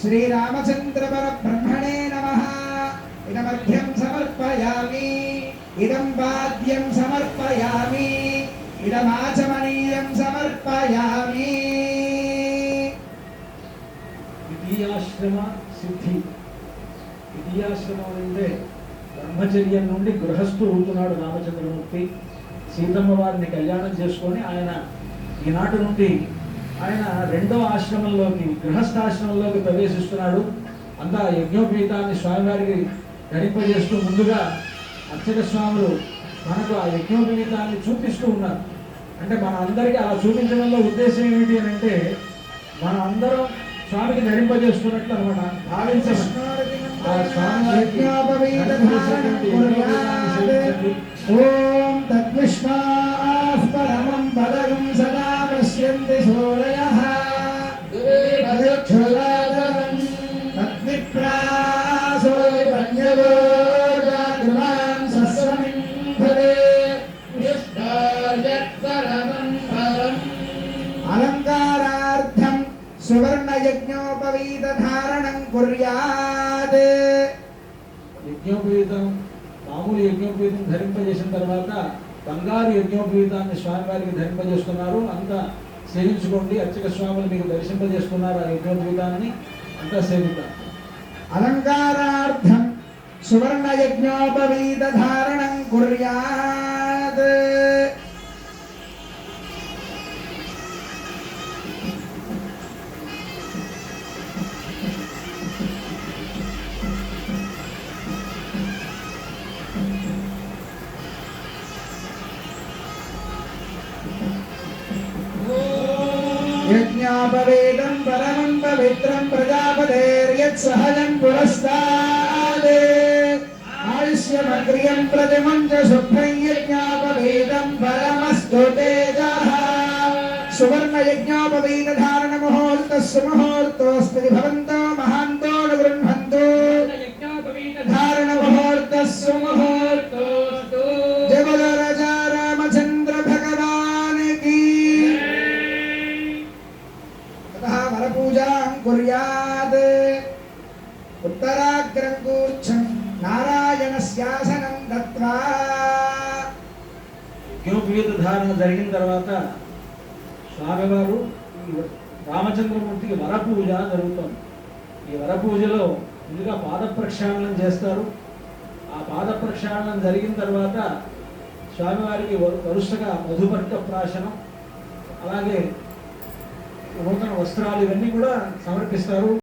श्रीरामचंद्र परब्रह्मणे नमः। इदमर्घ्यं समर्पयामि, इदं वाद्यं समर्पयामि, इदमाचमनीयं समर्पयामि। ద్వితీయాశ్రమ సిద్ధి. ద్వితీయాశ్రమం అంటే బ్రహ్మచర్యం నుండి గృహస్థు అవుతున్నాడు రామచంద్రమూర్తి. సీతమ్మ వారిని కళ్యాణం చేసుకొని ఆయన ఈనాటి నుండి ఆయన రెండవ ఆశ్రమంలోకి గృహస్థాశ్రమంలోకి ప్రవేశిస్తున్నాడు. అంతా యజ్ఞోపవీతాన్ని స్వామివారికి ధరింపజేస్తూ ముందుగా అర్చక స్వాములు మనకు ఆ యజ్ఞోపవీతాన్ని చూపిస్తూ ఉన్నారు. అంటే మన అందరికీ అలా చూపించడంలో ఉద్దేశం ఏమిటి అని అంటే మనం అందరం స్వామికి ధరింపజేస్తున్నట్లు అనమాట భావించండి. ఓం తద్విష్ణాః పరమం పదం సదా పశ్యంతి సూరయః తద్విప్రాసో పన్యవో జాగ్రవాన్ సస్వమిం భరే విష్ణోర్యత్పరమం పరం. అలంకారార్థం సువర్ణ యజ్ఞోపవీత ధారణం కుర్యాత్. యజ్ఞోపవీతం మామూలు యజ్ఞోపవీతం ధరింపజేసిన తర్వాత బంగారు యజ్ఞోపవీతాన్ని స్వామివారికి ధరింపజేస్తున్నారు. అంతా సేవించుకోండి. అర్చక స్వాములు మీకు దర్శింపజేస్తున్నారు ఆ యజ్ఞోపవీతాన్ని. అంతా సేవిద్దాం. అలంకారార్థం సువర్ణ యజ్ఞోపవీత ధారణం కుర్యాత్. యజ్ఞోపవీతం పరమం పవిత్రం ప్రజాపతేర్యత్ సహజం పురస్తాద్. ఆయుష్యమగ్రియం ప్రతిమం చ శుభ్రం యజ్ఞోపవీతం పరమస్తు తేజః. సువర్ణ యజ్ఞోపవీత ధారణ ముహూర్తస్సు ముహూర్తోస్మితి భవంతో మహాంతో గృహంతు. ధారణ ముహూర్తస్సు ముహూర్తోస్తు. జయ బోలో రాజా రామచంద్ర భగవాన్ కీ. వరపూజాం కుర్యాత్. ఉత్తరాగ్రం కూర్చం నారాయణస్యాసనం దత్వా. యజ్ఞోపవీత ధారణ జరిగిన తర్వాత స్వామివారు రామచంద్రమూర్తికి వరపూజ జరుగుతుంది. ఈ వరపూజలో ముందుగా పాద ప్రక్షాళనం చేస్తారు. ఆ పాద ప్రక్షాళనం జరిగిన తర్వాత స్వామివారికి వరుసగా మధుపర్క ప్రాశనం, అలాగే నూతన వస్త్రాలు ఇవన్నీ కూడా సమర్పిస్తారు.